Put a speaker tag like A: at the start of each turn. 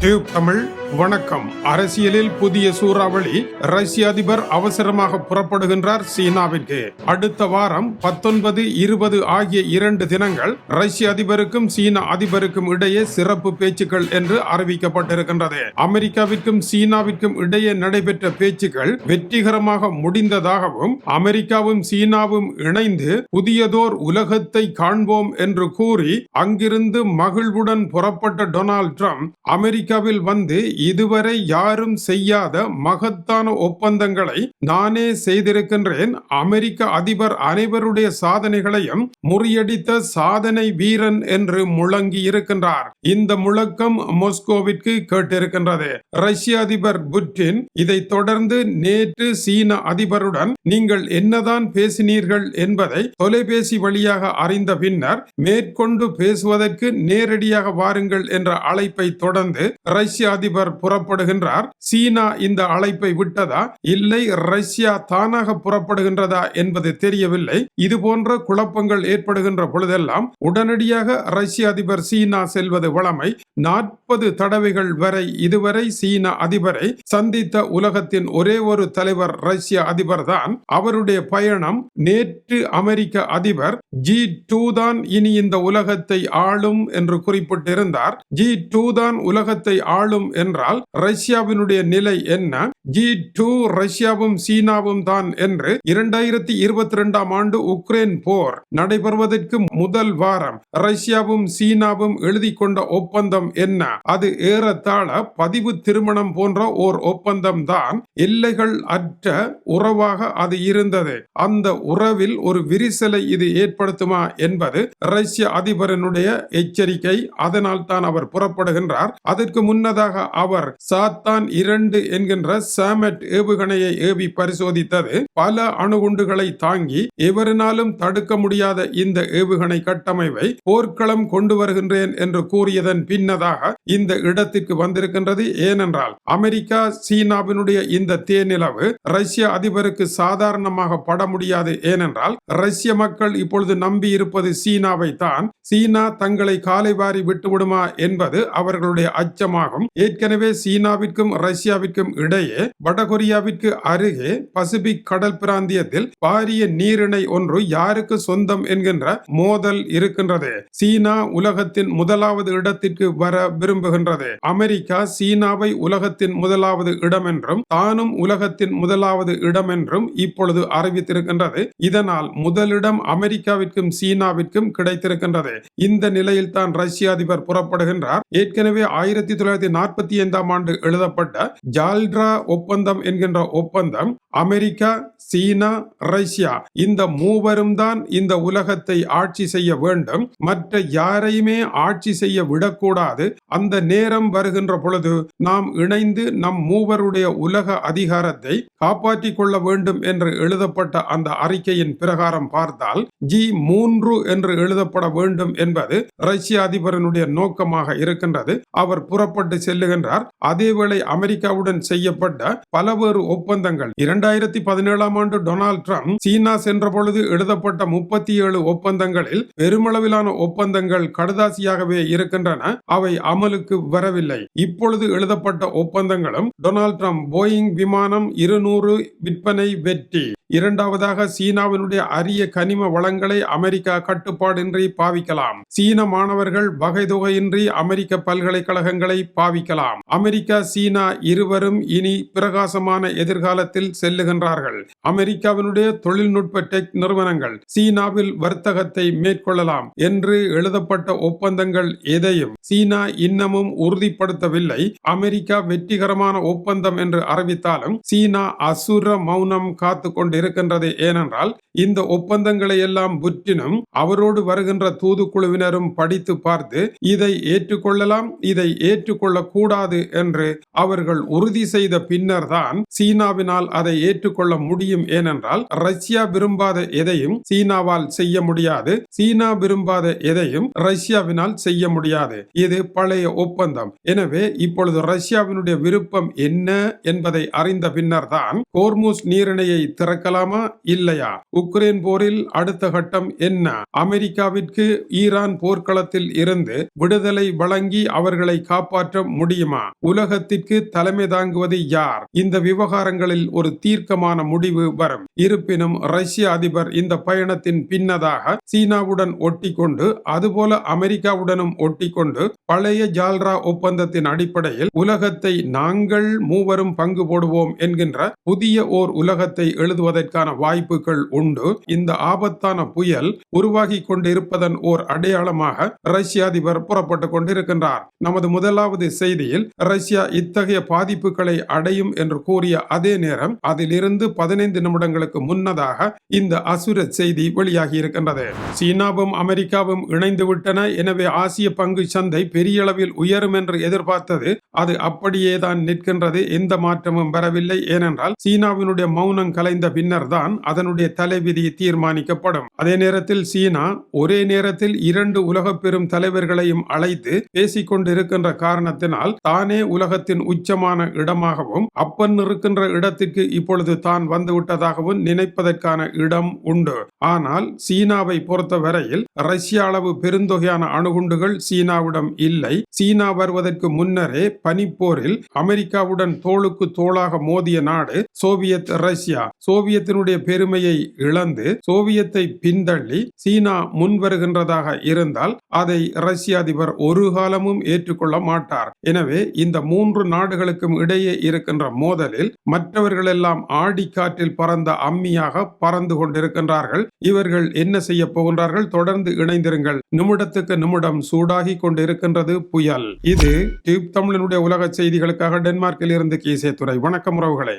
A: Tube Tamil வணக்கம். அரசியலில் புதிய சூறாவளி. ரஷ்ய அதிபர் அவசரமாக புறப்படுகின்றார் சீனாவிற்கு. அடுத்த வாரம் 19, 20 ஆகிய 2 தினங்கள் ரஷ்ய அதிபருக்கும் சீன அதிபருக்கும் இடையே சிறப்பு பேச்சுக்கள் என்று அறிவிக்கப்பட்டிருக்கின்றது. அமெரிக்காவிற்கும் சீனாவிற்கும் இடையே நடைபெற்ற பேச்சுக்கள் வெற்றிகரமாக முடிந்ததாகவும் அமெரிக்காவும் சீனாவும் இணைந்து புதியதோர் உலகத்தை காண்போம் என்று கூறி அங்கிருந்து மகிழ்வுடன் புறப்பட்ட டொனால்ட் ட்ரம்ப் அமெரிக்காவில் வந்து இதுவரை யாரும் செய்யாத மகத்தான ஒப்பந்தங்களை நானே செய்திருக்கின்றேன், அமெரிக்க அதிபர் அனைவருடைய சாதனைகளையும் முறியடித்த சாதனை வீரன் என்று முழங்கி இருக்கின்றார். இந்த முழக்கம் மாஸ்கோவிற்கு கேட்டிருக்கின்றது. ரஷ்ய அதிபர் புட்டின் இதைத் தொடர்ந்து நேற்று சீன அதிபருடன் நீங்கள் என்னதான் பேசினீர்கள் என்பதை தொலைபேசி வழியாக அறிந்த பின்னர் மேற்கொண்டு பேசுவதற்கு நேரடியாக வாருங்கள் என்ற அழைப்பை தொடர்ந்து ரஷ்ய அதிபர் புறப்படுகின்றார். சீனா இந்த அழைப்பை விட்டதா இல்லை ரஷ்யா தானாக புறப்படுகின்றதா என்பது தெரியவில்லை. இது போன்ற குழப்பங்கள் ஏற்படுகின்ற பொழுதெல்லாம் உடனடியாக ரஷ்ய அதிபர் சீனா செல்வது வழமை. 40 தடவைகள் வரை இதுவரை சீன அதிபரை சந்தித்த உலகத்தின் ஒரே ஒரு தலைவர் ரஷ்ய அதிபர் தான். அவருடைய பயணம் நேற்று அமெரிக்க அதிபர் G2 தான் இனி இந்த உலகத்தை ஆளும் என்று குறிப்பிட்டிருந்தார். G2 தான் உலகத்தை ஆளும் என்றால் ரஷ்யாவினுடைய நிலை என்ன? G2 ரஷ்யாவும் சீனாவும் தான் என்று 2022 ஆண்டு உக்ரைன் போர் நடைபெறுவதற்கு முதல் வாரம் ரஷ்யாவும் சீனாவும் எழுதி கொண்ட ஒப்பந்தம் என்ன? அது ஏறத்தாழ பதிவு திருமணம் போன்ற ஓர் ஒப்பந்தம் தான். எல்லைகள் அற்ற உறவாக அது இருந்தது. அந்த உறவில் ஒரு விரிசலை இது ஏற்படுத்துமா என்பது ரஷ்ய அதிபரனுடைய எச்சரிக்கை. அதனால் தான் அவர் புறப்படுகின்றார். அதற்கு முன்னதாக அவர் சாத்தான் 2 என்கின்ற சாமெட் ஏவுகணையை ஏவி பரிசோதித்தது. பல அணுகுண்டுகளை தாங்கி எவரினாலும் தடுக்க முடியாத இந்த ஏவுகணை கட்டமைப்பை போர்க்களம் கொண்டு வருகின்றேன் என்று கூறியதன் பின்னதாக இந்த இடத்திற்கு வந்திருக்கின்றது. ஏனென்றால் அமெரிக்கா சீனாவினுடைய இந்த தேனிலவு ரஷ்ய அதிபருக்கு சாதாரணமாக பட முடியாது. ஏனென்றால் ரஷ்ய மக்கள் இப்பொழுது நம்பி இருப்பது சீனாவை தான். சீனா தங்களை காலை வாரி விட்டுவிடுமா என்பது அவர்களுடைய அச்சமாகும். ஏற்கனவே சீனாவிற்கும் ரஷ்யாவிற்கும் இடையே வடகொரியாவிற்கு அருகே பசிபிக் கடல் பிராந்தியத்தில் பாரிய நீரிணை ஒன்று யாருக்கு சொந்தம் என்கின்ற மோதல் இருக்கின்றது. சீனா உலகத்தின் முதலாவது இடத்திற்கு வர விரும்புகின்றது. அமெரிக்கா சீனாவை உலகத்தின் முதலாவது இடம் என்றும் தானும் உலகத்தின் முதலாவது இடம் என்றும் இப்பொழுது அறிவித்திருக்கின்றது. இதனால் முதலிடம் அமெரிக்காவிற்கும் சீனாவிற்கும் கிடைத்திருக்கின்றது. இந்த நிலையில் தான் ரஷ்ய அதிபர் புறப்படுகின்றார். ஏற்கனவே 1945 ஆண்டு எழுதப்பட்ட ஜால்ட்ரா ஒப்பந்தம் என்கின்ற ஒப்பந்தம் அமெரிக்கா, சீனா, ரஷ்யா இந்த மூவரும் தான் இந்த உலகத்தை ஆட்சி செய்ய வேண்டும். மற்ற யாரையுமே ஆட்சி செய்ய விடக்கூடாது. அந்த நேரம் வருகின்ற பொழுது நாம் இணைந்து நம் மூவருடைய உலக அதிகாரத்தை காப்பாற்றிக் கொள்ள வேண்டும் என்று எழுதப்பட்ட அந்த அறிக்கையின் பிரகாரம் பார்த்தால் G3 என்று எழுதப்பட வேண்டும் என்பது ரஷ்ய அதிபரனுடைய நோக்கமாக இருக்கின்றது. அவர் புறப்பட்டு செல்லுகின்றார். அதேவேளை அமெரிக்காவுடன் செய்யப்பட்ட பலவேறு ஒப்பந்தங்கள் 2017 ஆண்டு டொனால்ட் ட்ரம்ப் சீனா சென்ற பொழுது எழுதப்பட்ட 37 ஒப்பந்தங்களில் பெருமளவிலான ஒப்பந்தங்கள் கடுதாசியாகவே இருக்கின்றன. அவை அமலுக்கு வரவில்லை. இப்பொழுது எழுதப்பட்ட ஒப்பந்தங்களும் டொனால்ட் ட்ரம்ப் போயிங் விமானம் 200 விற்பனை வெற்றி. இரண்டாவதாக சீனாவினுடைய அரிய கனிம வளங்களை அமெரிக்கா கட்டுப்பாடின்றி பாவிக்கலாம். சீன மாணவர்கள் வகைதொகையின்றி அமெரிக்க பல்கலைக்கழகங்களை பாவிக்கலாம். அமெரிக்கா சீனா இருவரும் இனி பிரகாசமான எதிர்காலத்தில் செல்லுகின்றார்கள். அமெரிக்காவினுடைய தொழில்நுட்ப டெக் நிறுவனங்கள் சீனாவில் வர்த்தகத்தை மேற்கொள்ளலாம் என்று எழுதப்பட்ட ஒப்பந்தங்கள் எதையும் சீனா இன்னமும் உறுதிப்படுத்தவில்லை. அமெரிக்கா வெற்றிகரமான ஒப்பந்தம் என்று அறிவித்தாலும் சீனா அசுர மௌனம் காத்து கொண்டு இருக்கின்றது. ஏனென்றால் இந்த ஒப்பந்தங்களை எல்லாம் புட்டினும் அவரோடு வருகின்ற தூதுக்குழுவினரும் படித்து பார்த்து இதை ஏற்றுக்கொள்ளலாம், இதை ஏற்றுக்கொள்ளக் கூடாது என்று அவர்கள் உறுதி செய்த பின்னர் தான் சீனாவினால் அதை ஏற்றுக்கொள்ள முடியும். ஏனென்றால் ரஷ்யா விரும்பாத எதையும் சீனாவால் செய்ய முடியாது, சீனா விரும்பாத எதையும் ரஷ்யாவினால் செய்ய முடியாது. இது பழைய ஒப்பந்தம். எனவே இப்பொழுது ரஷ்யாவினுடைய விருப்பம் என்ன என்பதை அறிந்த பின்னர் தான் ஹோர்முஸ் நீரிணையை திறக்க நடக்கலாமா இல்லையா? உக்ரைன் போரில் அடுத்த கட்டம் என்ன? அமெரிக்காவிற்கு ஈரான் போர்க்களத்தில் இருந்து விடுதலை வழங்கி அவர்களை காப்பாற்ற முடியுமா? உலகத்திற்கு தலைமை தாங்குவது யார்? இந்த விவகாரங்களில் ஒரு தீர்க்கமான முடிவு வரும். இருப்பினும் ரஷ்ய அதிபர் இந்த பயணத்தின் பின்னதாக சீனாவுடன் ஒட்டிக்கொண்டு அதுபோல அமெரிக்காவுடனும் ஒட்டிக்கொண்டு பழைய ஜால்ரா ஒப்பந்தத்தின் அடிப்படையில் உலகத்தை நாங்கள் மூவரும் பங்கு போடுவோம் என்கின்ற புதிய ஓர் உலகத்தை எழுதுவதற்கான வாய்ப்புகள் உண்டு. இந்த ஆபத்தான புயல் உருவாகி கொண்டிருப்பதன் ஓர் அடையாளமாக ரஷ்ய அதிபர் புறப்பட்டுக் கொண்டிருக்கின்றார். நமது முதலாவது செய்தியில் ரஷ்யா இத்தகைய பாதிப்புகளை அடையும் என்று கூறிய அதே நேரம் அதிலிருந்து 15 நிமிடங்களுக்கு முன்னதாக இந்த அசுர செய்தி வெளியாகி இருக்கின்றது. சீனாவும் அமெரிக்காவும் இணைந்து விட்டன, எனவே ஆசிய பங்கு சந்தை பெரிய அளவில் உயரும் என்று எதிர்பார்த்தது அது அப்படியே தான் நிற்கின்றது. எந்த மாற்றமும் வரவில்லை. ஏனென்றால் சீனாவினுடைய மௌனம் கலைந்த பின்னர் தான் அதனுடைய தலைவிதி தீர்மானிக்கப்படும். அதே நேரத்தில் சீனா ஒரே நேரத்தில் 2 உலக பெரும் தலைவர்களையும் அழைத்து பேசிக் கொண்டிருக்கின்ற காரணத்தினால் தானே உலகத்தின் உச்சமான இடமாகவும் அப்பன் இருக்கின்ற இடத்திற்கு இப்பொழுது தான் வந்துவிட்டதாகவும் நினைப்பதற்கான இடம் உண்டு. ஆனால் சீனாவை பொறுத்த வரையில் ரஷ்ய அளவு பெருந்தொகையான அணுகுண்டுகள் சீனாவிடம் இல்லை. சீனா வருவதற்கு முன்னரே பனிப்போரில் அமெரிக்காவுடன் தோளுக்கு தோளாக மோதிய நாடு சோவியத் ரஷ்யா. சோவியத்தினுடைய பெருமையை இழந்து சோவியத்தை பின்தள்ளி சீனா முன்வருகின்றதாக இருந்தால் அதை ரஷ்ய அதிபர் ஒரு காலமும் ஏற்றுக்கொள்ள மாட்டார். எனவே இந்த 3 நாடுகளுக்கும் இடையே இருக்கின்ற மோதலில் மற்றவர்கள் எல்லாம் ஆடிக்காற்றில் பறந்த அம்மியாக பறந்து கொண்டிருக்கின்றார்கள். இவர்கள் என்ன செய்ய போகின்றார்கள்? தொடர்ந்து இணைந்திருங்கள். நிமிடத்துக்கு நிமிடம் சூடாகி கொண்டிருக்கின்றது புயல். இது டியூப் தமிழனுடைய உலக செய்திகளுக்காக டென்மார்க்கில் இருந்து கீசே துறை. வணக்கம் உறவுகளே.